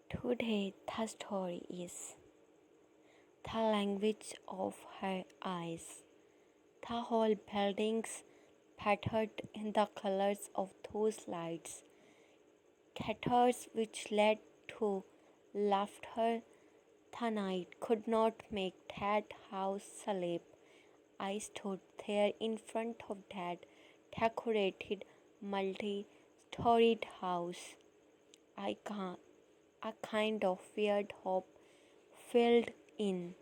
Today, the story is the language of her eyes. The whole building's patterned in the colors of those lights, chatters which led to laughter. The night could not make that house sleep. I stood there in front of that decorated multi-storied house. A kind of weird hope filled in.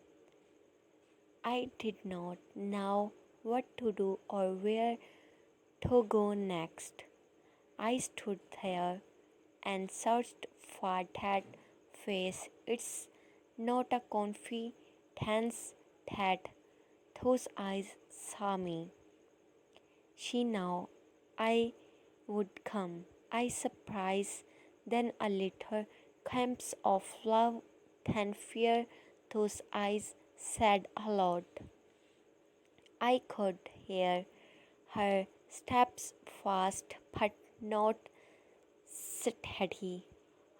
I did not know what to do or where to go next. I stood there and searched for that face. It's not a confidence that those eyes saw me. She knew I would come. I surprised, then a little glimpse of love, then fear. Those eyes said a lot. I could hear her steps fast but not steady.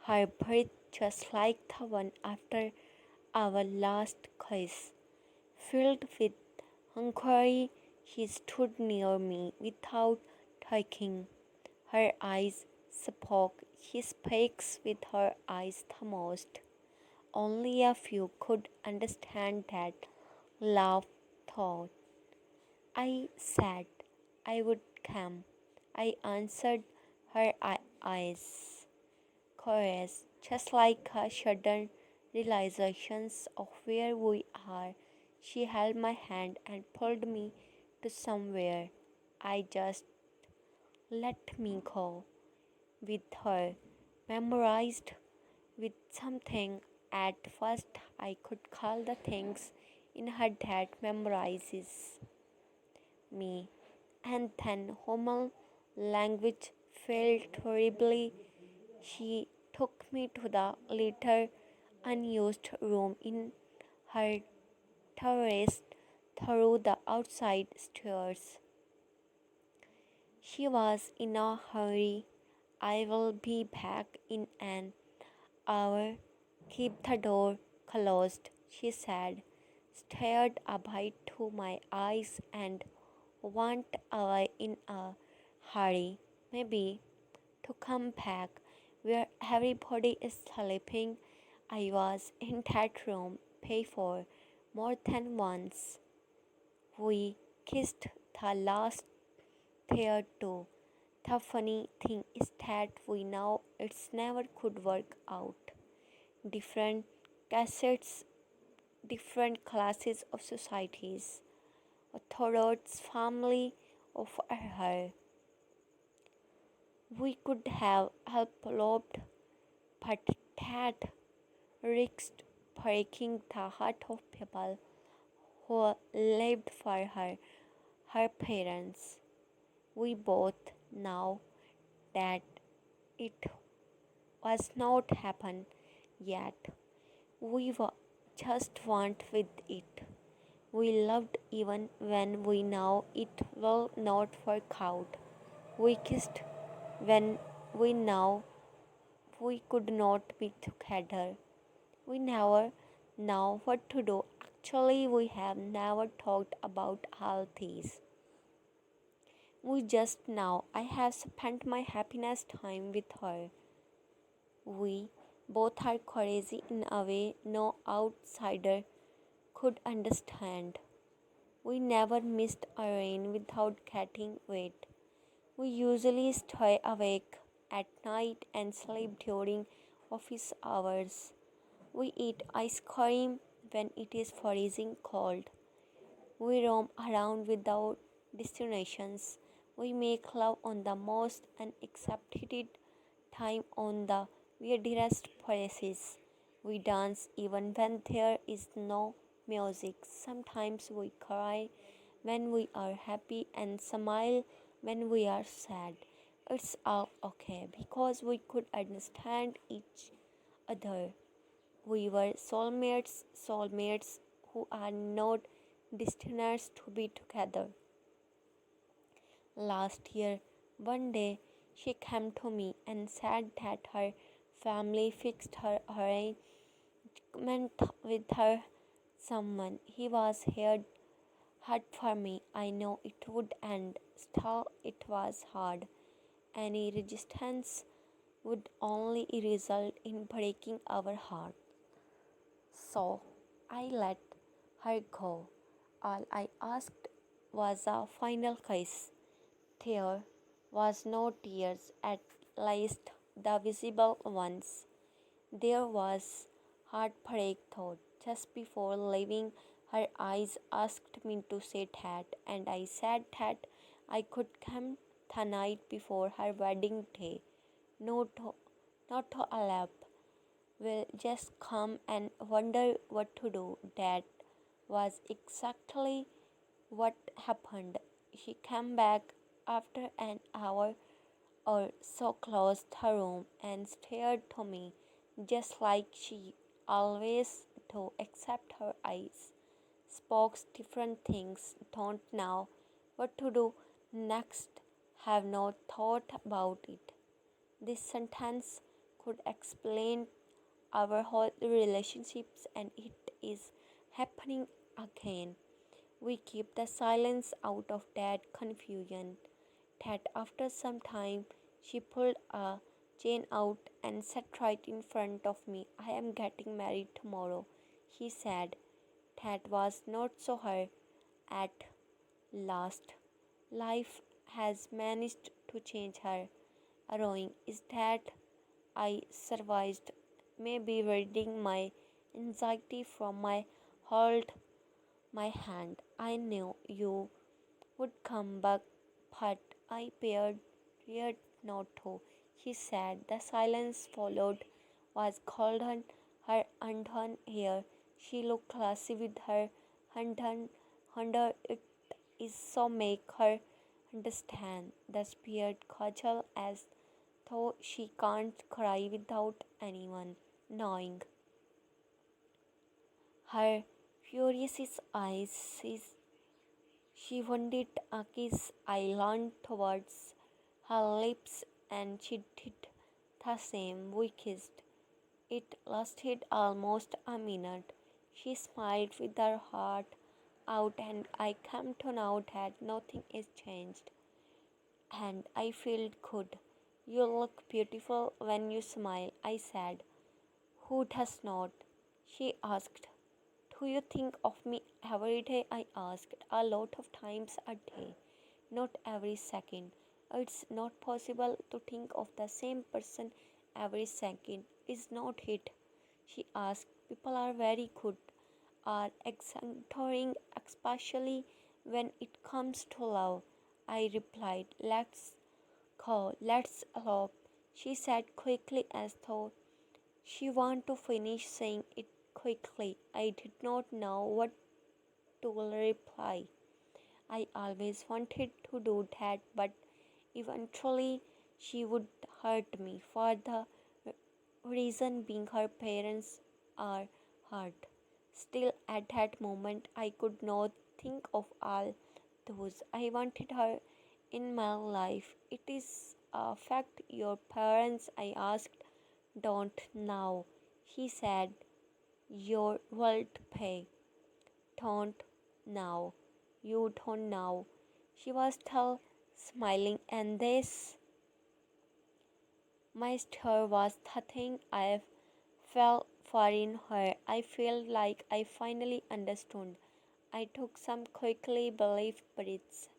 Her breath just like the one after our last kiss. Filled with inquiry, she stood near me without talking. Her eyes spoke. She speaks with her eyes the most. Only a few could understand that love thought. I said I would come. I answered her eyes. Curious, just like a sudden realizations of where we are, she held my hand and pulled me to somewhere. I just let me go with her, memorized with something. At first, I could call the things in her that memorizes me, and then Homer language failed terribly. She took me to the little unused room in her terrace through the outside stairs. She was in a hurry. I will be back in an hour. Keep the door closed, she said, stared a bit to my eyes and went away in a hurry. Maybe to come back where everybody is sleeping. I was in that room before more than once. We kissed the last there too. The funny thing is that we know it's never could work out. Different cassettes, different classes of societies, authorities, family of her. We could have helped, but that risked breaking the heart of people who lived for her parents. We both know that it was not happen yet. We just went with it. We loved even when we know it will not work out. We kissed when we know we could not be together. We never know what to do. Actually, we have never talked about all these. We just know I have spent my happiness time with her. We both are crazy in a way no outsider could understand. We never missed a rain without getting wet. We usually stay awake at night and sleep during office hours. We eat ice cream when it is freezing cold. We roam around without destinations. We make love on the most unaccepted time on the weirdest places. We dance even when there is no music. Sometimes we cry when we are happy and smile when we are sad. It's all okay because we could understand each other. We were soulmates who are not destined to be together. Last year, one day, she came to me and said that her family fixed her arrangement with her someone. He was here hard for me. I know it would end. Still, it was hard. Any resistance would only result in breaking our heart. So I let her go. All I asked was a final kiss. There was no tears, at least the visible ones. There was heartbreak thought. Just before leaving, her eyes asked me to say that, and I said that I could come the night before her wedding day. No, not to a lap. Will just come and wonder what to do. That was exactly what happened. She came back after an hour or so, closed her room and stared to me just like she always do, except her eyes spoke different things. Don't know what to do next, have no thought about it. This sentence could explain our whole relationships, and it is happening again. We keep the silence out of that confusion. That after some time she pulled a chain out and sat right in front of me. I am getting married tomorrow, he said. That was not so hard at last. Life has managed to change her. Rowing is that I survived, maybe reading my anxiety from my hold my hand. I knew you would come back, but I feared not to, he said. The silence followed was golden, her undone hair. She looked classy with her undone under it is so make her understand the spirit casual as though she can't cry without anyone knowing. Her furious eyes she wanted a kiss. I leaned towards her lips and she did the same. We kissed. It lasted almost a minute. She smiled with her heart out, and I came to know that nothing is changed. And I felt good. You look beautiful when you smile, I said. Who does not? She asked. Do you think of me every day? I asked. A lot of times a day, not every second. It's not possible to think of the same person every second, is not it? She asked. People are very good, are exaggerating, especially when it comes to love. I replied. Let's go, let's elope, she said quickly as though she wanted to finish saying it quickly. I did not know what to reply. I always wanted to do that, but eventually she would hurt me for the reason being her parents are hurt. Still, at that moment, I could not think of all those. I wanted her in my life. It is a fact your parents, I asked, don't now. He said, your world pay. Don't now. You don't know. She was still smiling, and this my star was the thing I fell for in her. I felt like I finally understood. I took some quickly belief breaths.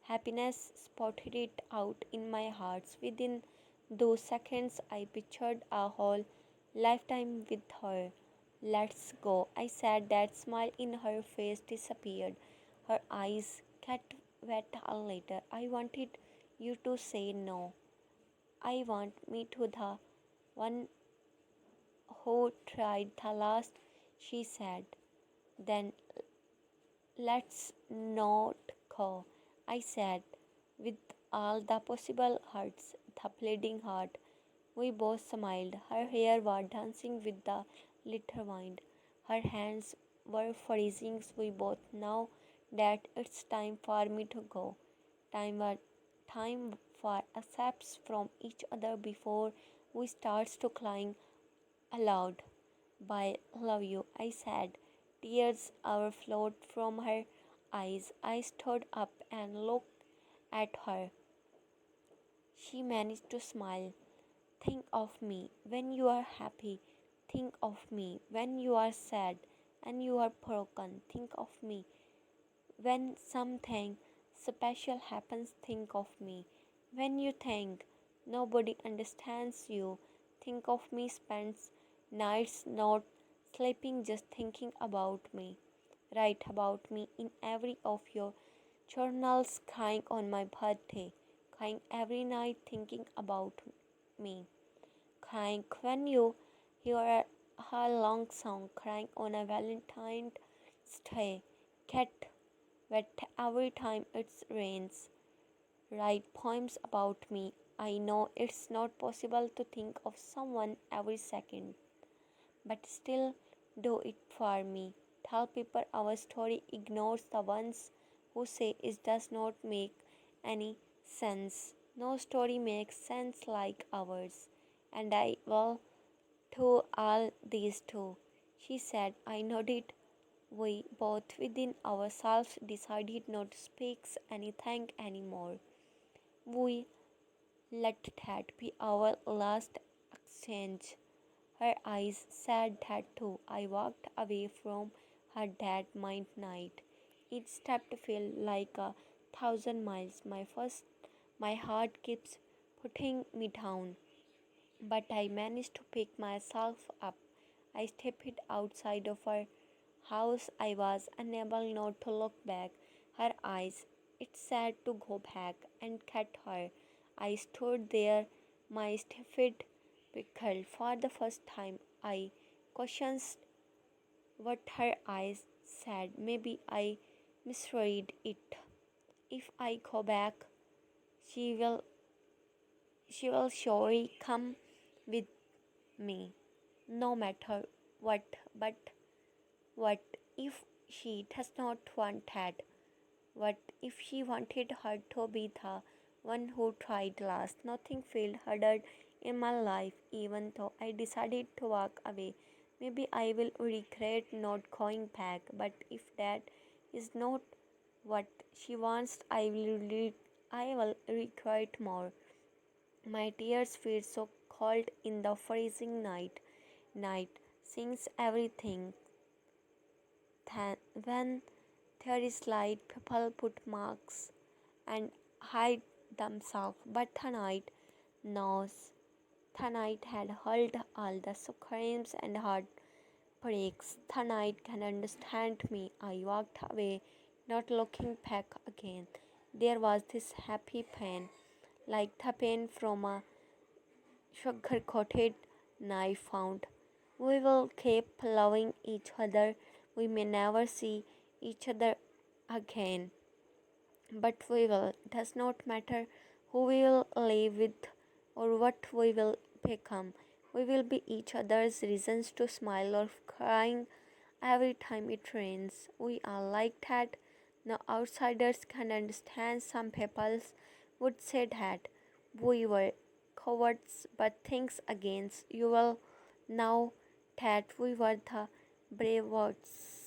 Happiness spotted it out in my heart. Within those seconds, I pictured a whole lifetime with her. Let's go. I said. That smile in her face disappeared. Her eyes got wet a little. I wanted you to say no. I want me to the one who tried the last, she said. Then let's not go, I said, with all the possible hurts, the bleeding heart. We both smiled. Her hair was dancing with the little wind. Her hands were freezing. We both know that it's time for me to go. Time for accepts from each other before we start to climb aloud. "By love you," I said. Tears overflowed from her eyes. I stood up and looked at her. She managed to smile. "Think of me when you are happy. Think of me when you are sad and you are broken. Think of me when something special happens. Think of me when you think nobody understands you. Think of me spends nights not sleeping just thinking about me. Write about me in every of your journals, crying on my birthday, crying every night thinking about me, crying when you hear her long song, crying on a Valentine's Day, get wet every time it rains, write poems about me. I know it's not possible to think of someone every second, but still do it for me. Tell people our story ignores the ones who say it does not make any sense. No story makes sense like ours, and I will to all these too, she said. I nodded. We both within ourselves decided not to speak anything anymore. We let that be our last exchange. Her eyes said that too. I walked away from her that night. Each step felt like 1,000 miles. My heart keeps putting me down, but I managed to pick myself up. I stepped outside of her house. I was unable not to look back. Her eyes, it said to go back and catch her. I stood there, my stiffed pickled. For the first time, I questioned what her eyes said. Maybe I misread it. If I go back, she will she will surely come with me, no matter what. But what if she does not want that? What if she wanted her to be the one who tried last? Nothing felt harder in my life, even though I decided to walk away. Maybe I will regret not going back, but if that is not what she wants, I will regret more. My tears feel so cold in the freezing night, since everything. When there is light, people put masks and hide themselves. But tonight knows. Tonight had heard all the screams and heartbreaks. Tonight can understand me. I walked away, not looking back again. There was this happy pain, like the pain from a sugar coated knife found. We will keep loving each other. We may never see each other again, but we will. It does not matter who we will live with or what we will become. We will be each other's reasons to smile or crying every time it rains. We are like that. No outsiders can understand. Some people would say that we were cowards, but things against you will know that we were the brave ones.